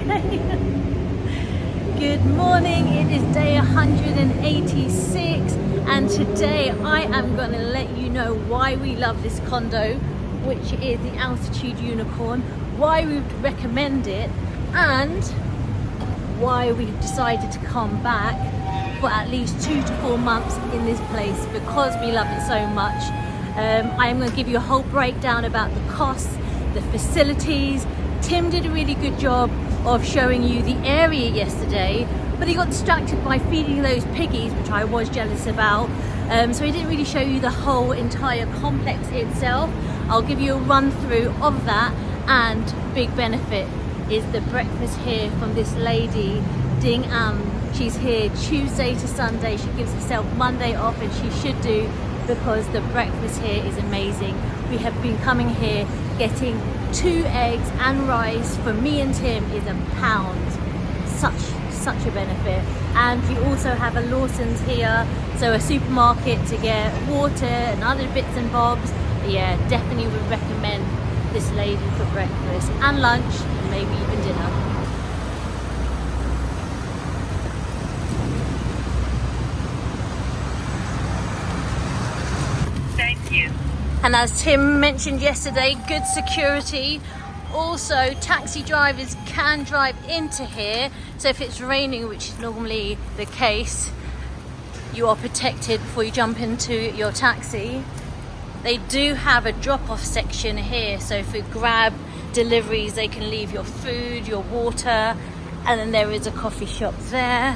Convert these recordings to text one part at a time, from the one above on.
Okay. Good morning, it is day 186 and today I am going to let you know why we love this condo, which is the Altitude Unicorn, why we would recommend it and why we've decided to come back for at least 2 to 4 months in this place because we love it so much. I'm going to give you a whole breakdown about the costs, the facilities. Tim did a really good job of showing you the area yesterday, but he got distracted by feeding those piggies, which I was jealous about. So he didn't really show you the whole entire complex itself. I'll give you a run through of that, and big benefit is the breakfast here from this lady, Ding Am. She's here Tuesday to Sunday. She gives herself Monday off, and she should do, because the breakfast here is amazing. We have been coming here getting 2 eggs and rice for me and Tim is £1. Such a benefit. And we also have a Lawson's here, so a supermarket to get water and other bits and bobs. But yeah, definitely would recommend this lady for breakfast and lunch and maybe even dinner. And as Tim mentioned yesterday, good security. Also, taxi drivers can drive into here. So if it's raining, which is normally the case, you are protected before you jump into your taxi. They do have a drop-off section here. So for Grab deliveries, they can leave your food, your water, and then there is a coffee shop there.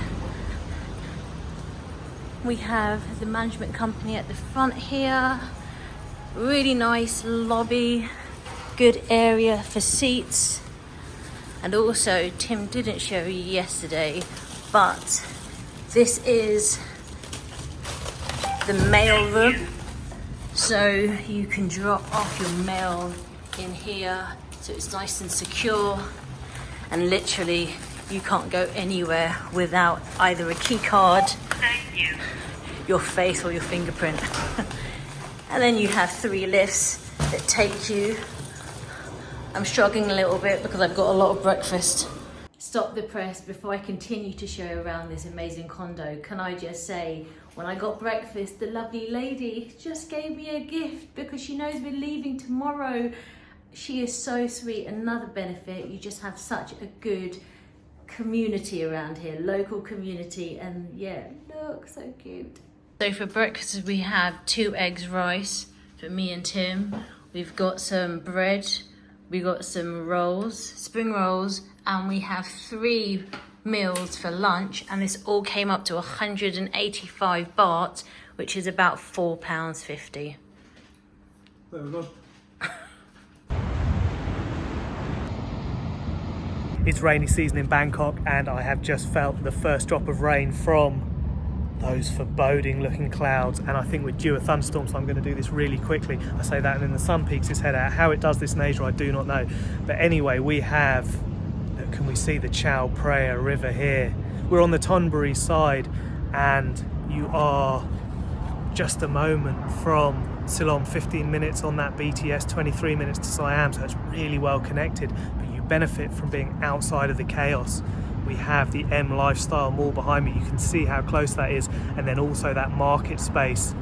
We have the management company at the front here. Really nice lobby, good area for seats. And also, Tim didn't show you yesterday, but this is the mail room. So you can drop off your mail in here, so it's nice and secure. And literally, you can't go anywhere without either a key card, your face or your fingerprint. And then you have 3 lifts that take you. I'm struggling a little bit because I've got a lot of breakfast. Stop the press before I continue to show around this amazing condo. Can I just say, when I got breakfast, the lovely lady just gave me a gift because she knows we're leaving tomorrow. She is so sweet. Another benefit, you just have such a good community around here, local community, and yeah, look, so cute. So for breakfast we have 2 eggs rice for me and Tim. We've got some bread, we got some rolls, spring rolls, and we have 3 meals for lunch, and this all came up to 185 baht, which is about £4.50. There we go. It's rainy season in Bangkok, and I have just felt the first drop of rain from those foreboding looking clouds, and I think we're due a thunderstorm, so I'm going to do this really quickly. I say that and then the sun peeks its head out. How it does this in Asia I do not know, but anyway, we have, look, can we see the Chao Phraya river here? We're on the Thonburi side, and you are just a moment from Ceylon, 15 minutes on that BTS, 23 minutes to Siam, so it's really well connected, but you benefit from being outside of the chaos. We have the M Lifestyle Mall behind me. You can see how close that is. And then also that market space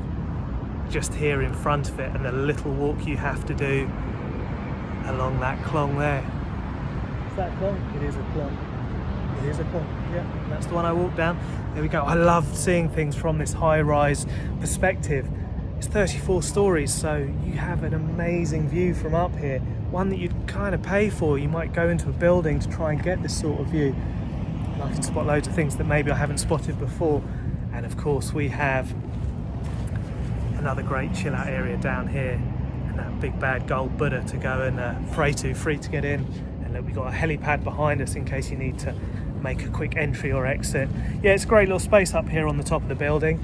just here in front of it, and the little walk you have to do along that klong there. Is that klong? It is a klong. It is a klong. Yeah, that's the one I walked down. There we go. I love seeing things from this high-rise perspective. It's 34 stories, so you have an amazing view from up here. One that you'd kind of pay for. You might go into a building to try and get this sort of view. I can spot loads of things that maybe I haven't spotted before. And of course we have another great chill out area down here, and that big bad gold Buddha to go and pray to, free to get in. And look, we've got a helipad behind us in case you need to make a quick entry or exit. Yeah, it's a great little space up here on the top of the building.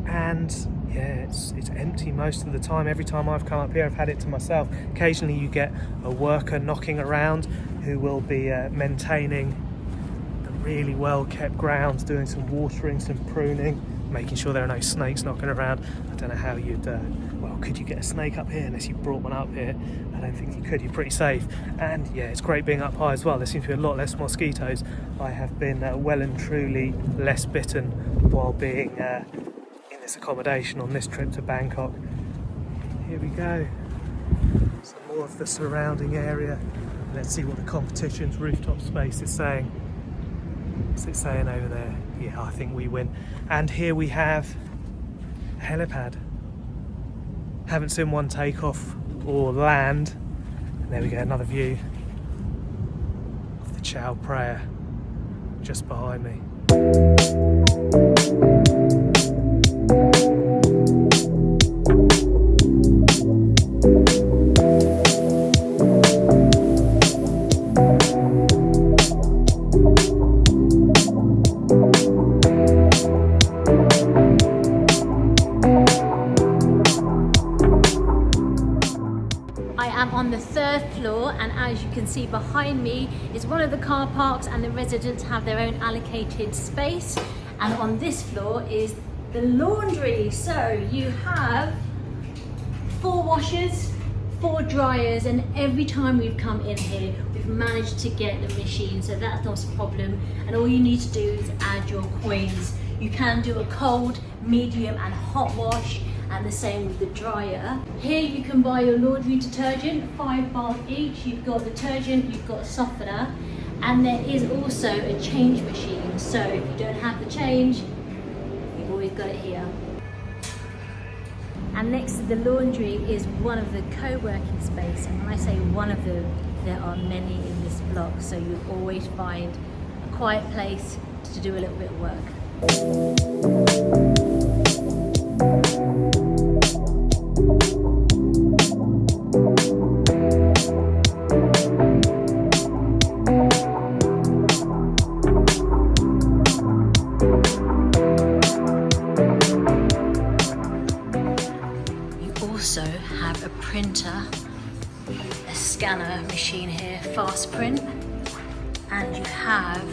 And yeah, it's empty most of the time. Every time I've come up here, I've had it to myself. Occasionally you get a worker knocking around who will be maintaining really well kept grounds, doing some watering, some pruning, making sure there are no snakes knocking around. I don't know how you'd well could you get a snake up here unless you brought one up here? I don't think you could. You're pretty safe. And yeah, it's great being up high as well. There seems to be a lot less mosquitoes. I have been well and truly less bitten while being in this accommodation on this trip to Bangkok. Here we go. Some more of the surrounding area. Let's see what the competition's rooftop space is saying. What's it saying over there? Yeah, I think we win. And here we have a helipad. Haven't seen one take off or land. And there we go, another view of the Chao Phraya just behind me. On the 3rd floor, and as you can see behind me is one of the car parks, and the residents have their own allocated space. And on this floor is the laundry. So you have 4 washers, 4 dryers, and every time we've come in here we've managed to get the machine, so that's not a problem. And all you need to do is add your coins. You can do a cold, medium and hot wash, and the same with the dryer. Here you can buy your laundry detergent, 5 baht each. You've got detergent, you've got a softener, and there is also a change machine. So if you don't have the change, you've always got it here. And next to the laundry is one of the co-working space. And when I say one of them, there are many in this block. So you'll always find a quiet place to do a little bit of work. Have a printer, a scanner machine here, fast print, and you have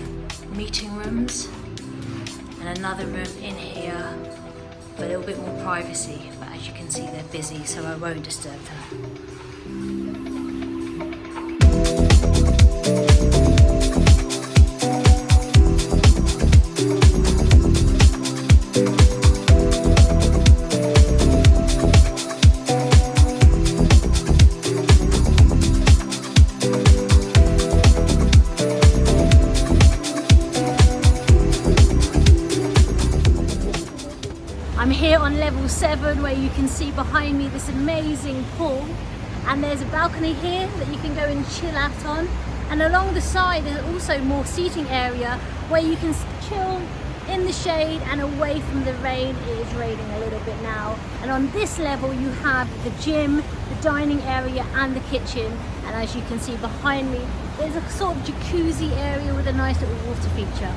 meeting rooms and another room in here for a little bit more privacy, but as you can see they're busy, so I won't disturb them. I'm here on level 7, where you can see behind me this amazing pool, and there's a balcony here that you can go and chill out on, and along the side there's also more seating area where you can chill in the shade and away from the rain. It is raining a little bit now. And on this level you have the gym, the dining area and the kitchen, and as you can see behind me there's a sort of jacuzzi area with a nice little water feature.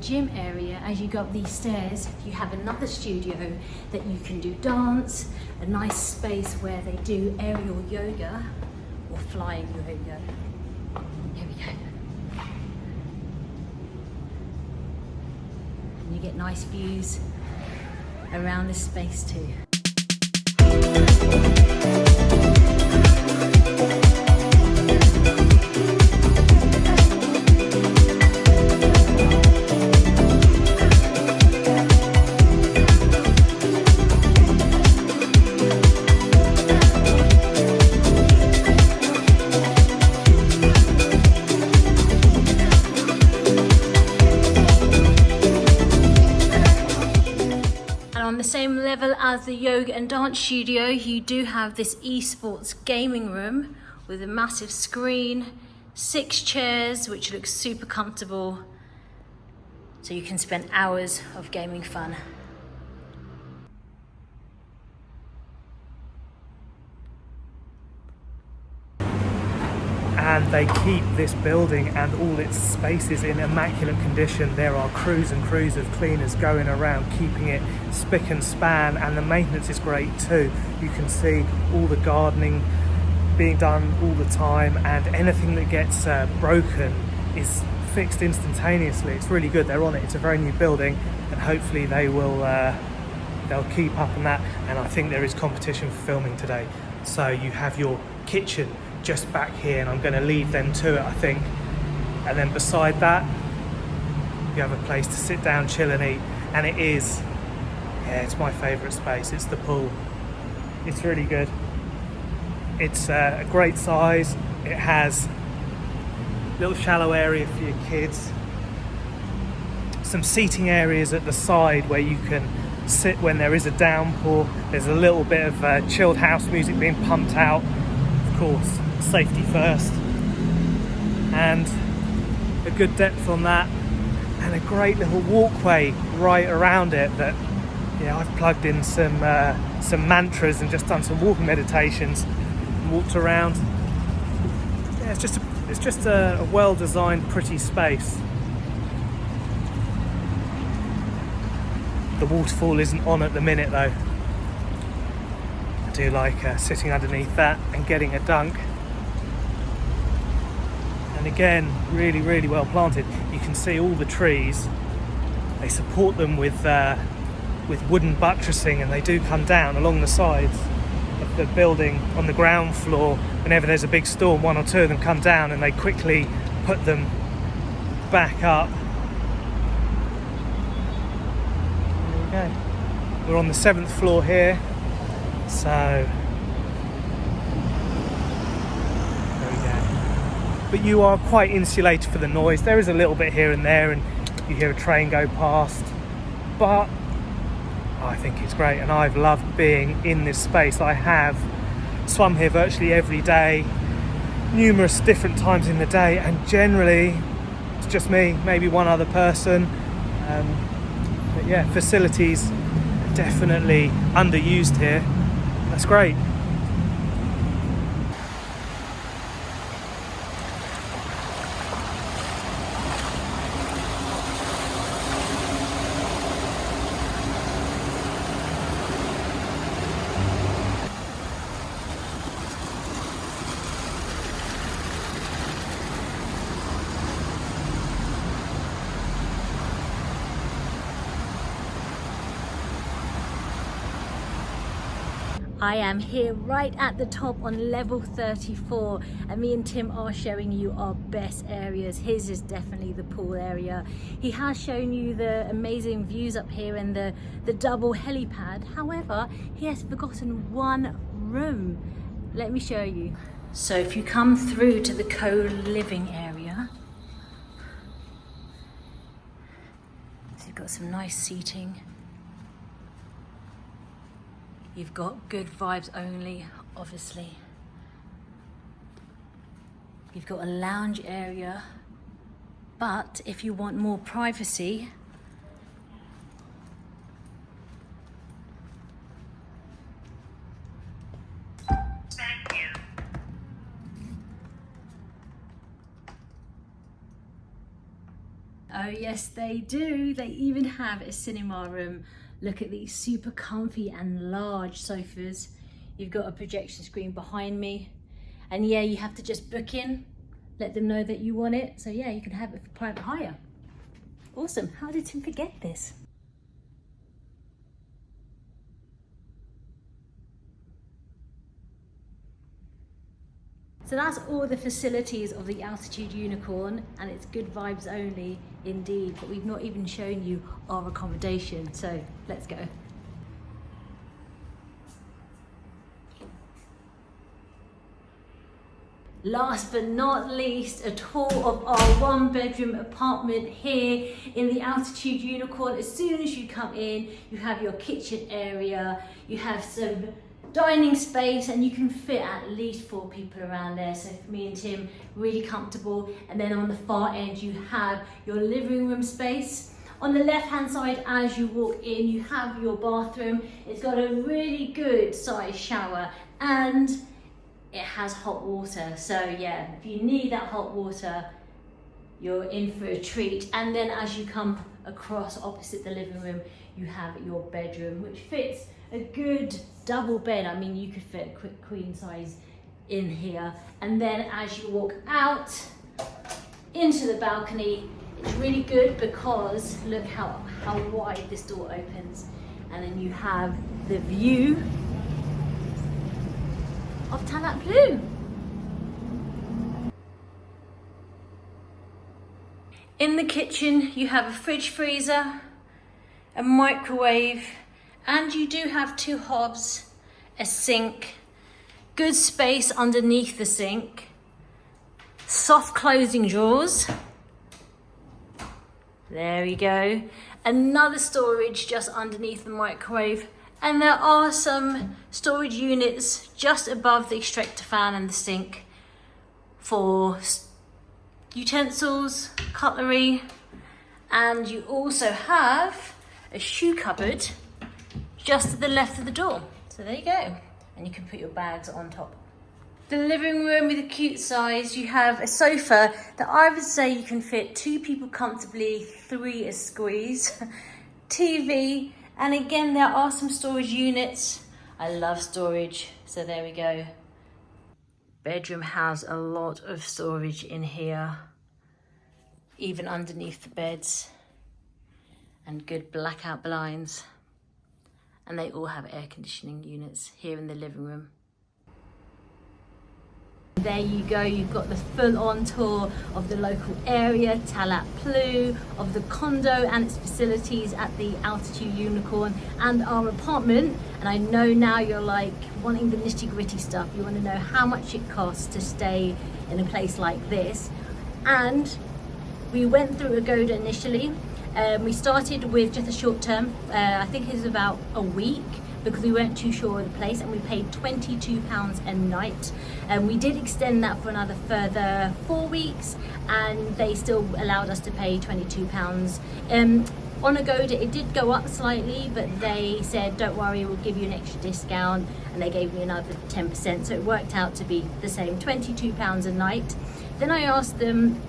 Gym area, as you go up these stairs, you have another studio that you can do dance, a nice space where they do aerial yoga or flying yoga. Here we go. And you get nice views around this space too. same level as the yoga and dance studio, you do have this esports gaming room with a massive screen, 6 chairs, which looks super comfortable. So you can spend hours of gaming fun. And they keep this building and all its spaces in immaculate condition. There are crews and crews of cleaners going around keeping it spick and span, and the maintenance is great too. You can see all the gardening being done all the time, and anything that gets broken is fixed instantaneously. It's really good. They're on it. It's a very new building, and hopefully they will they'll keep up on that. And I think there is competition for filming today. So you have your kitchen just back here, and I'm going to leave them to it, I think. And then beside that, you have a place to sit down, chill and eat. And it is, yeah, it's my favourite space. It's the pool. It's really good. It's a great size. It has a little shallow area for your kids. Some seating areas at the side where you can sit when there is a downpour. There's a little bit of chilled house music being pumped out. Of course, safety first, and a good depth on that, and a great little walkway right around it that, yeah, I've plugged in some mantras and just done some walking meditations and walked around. Yeah, it's just a well-designed, pretty space. The waterfall isn't on at the minute though. I do like sitting underneath that and getting a dunk. And again, really, really well planted. You can see all the trees. They support them with wooden buttressing, and they do come down along the sides of the building on the ground floor. Whenever there's a big storm, 1 or 2 of them come down and they quickly put them back up. There we go. We're on the 7th floor here, so but you are quite insulated for the noise. There is a little bit here and there, and you hear a train go past, but I think it's great, and I've loved being in this space. I have swum here virtually every day, numerous different times in the day, and generally it's just me, maybe one other person. But yeah, facilities are definitely underused here. That's great. I am here right at the top on level 34, and me and Tim are showing you our best areas. His is definitely the pool area. He has shown you the amazing views up here and the double helipad. However, he has forgotten one room. Let me show you. So if you come through to the co-living area, so you've got some nice seating. You've got good vibes only, obviously. You've got a lounge area, but if you want more privacy, Thank you. oh yes they do. They even have a cinema room. Look at these super comfy and large sofas. You've got a projection screen behind me. And yeah, you have to just book in, let them know that you want it. So yeah, you can have it for private hire. Awesome. How did Tim forget this? So that's all the facilities of the Altitude Unicorn, and it's good vibes only indeed, but we've not even shown you our accommodation, so let's go. last but not least, a tour of our 1-bedroom apartment here in the Altitude Unicorn. As soon as you come in, you have your kitchen area, you have some dining space, and you can fit at least 4 people around there. So for me and Tim, really comfortable. And then on the far end, you have your living room space. On the left hand side, as you walk in, you have your bathroom. It's got a really good sized shower and it has hot water. So yeah, if you need that hot water, you're in for a treat. And then as you come across opposite the living room, you have your bedroom, which fits a good double bed. I mean, you could fit a quick queen size in here. And then as you walk out into the balcony, it's really good because look how wide this door opens, and then you have the view of Thailand Blue. In the kitchen, you have a fridge freezer, a microwave, and you do have 2 hobs, a sink, good space underneath the sink, soft closing drawers. There we go. Another storage just underneath the microwave. And there are some storage units just above the extractor fan and the sink for utensils, cutlery. And you also have a shoe cupboard just to the left of the door. So there you go. And you can put your bags on top. The living room with a cute size, you have a sofa that I would say you can fit 2 people comfortably, 3 a squeeze, TV, and again there are some storage units. I love storage, so there we go. Bedroom has a lot of storage in here, even underneath the beds, and good blackout blinds. And they all have air conditioning units here in the living room. There you go, you've got the full-on tour of the local area, Thailand Blue, of the condo and its facilities at the Altitude Unicorn and our apartment. And I know now you're like wanting the nitty-gritty stuff. You want to know how much it costs to stay in a place like this. And we went through Agoda initially. We started with just a short term, I think it was about a week, because we weren't too sure of the place, and we paid £22 a night. And we did extend that for another further 4 weeks, and they still allowed us to pay £22. On Agoda it did go up slightly, but they said don't worry, we'll give you an extra discount, and they gave me another 10%, so it worked out to be the same, £22 a night. Then I asked them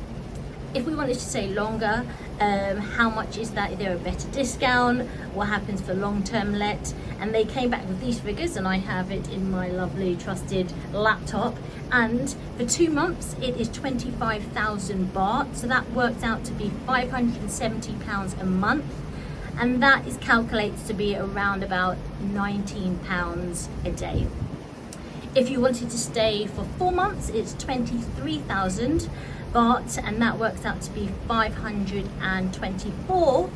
if we wanted to stay longer, how much is that? Is there a better discount? What happens for long-term let? And they came back with these figures, and I have it in my lovely trusted laptop. And for 2 months it is 25,000 baht, so that works out to be £570 a month, and that is calculates to be around about £19 a day. If you wanted to stay for 4 months, it's 23,000 baht, and that works out to be £524,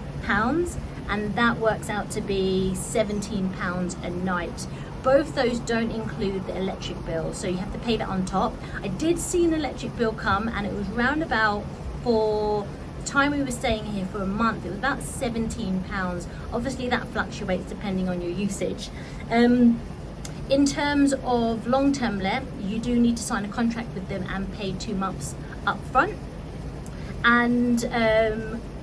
and that works out to be £17 a night. Both those don't include the electric bill, so you have to pay that on top. I did see an electric bill come, and it was round about, for the time we were staying here for a month, it was about £17. Obviously that fluctuates depending on your usage. In terms of long-term let, you do need to sign a contract with them and pay 2 months up front. And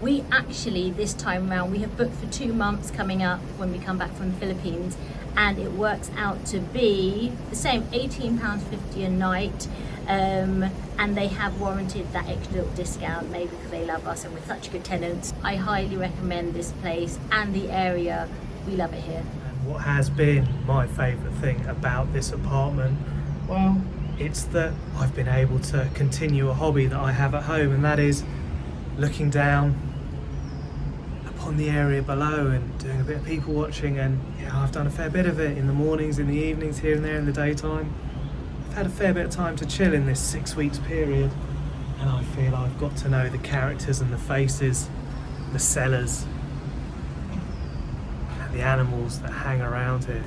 we actually, this time around, we have booked for 2 months coming up when we come back from the Philippines, and it works out to be the same, £18.50 a night. And they have warranted that extra little discount, maybe because they love us and we're such good tenants. I highly recommend this place and the area. We love it here. What has been my favourite thing about this apartment, well, it's that I've been able to continue a hobby that I have at home, and that is looking down upon the area below and doing a bit of people watching. And yeah, I've done a fair bit of it in the mornings, in the evenings, here and there in the daytime. I've had a fair bit of time to chill in this 6 weeks period, and I feel I've got to know the characters and the faces, the sellers, the animals that hang around here.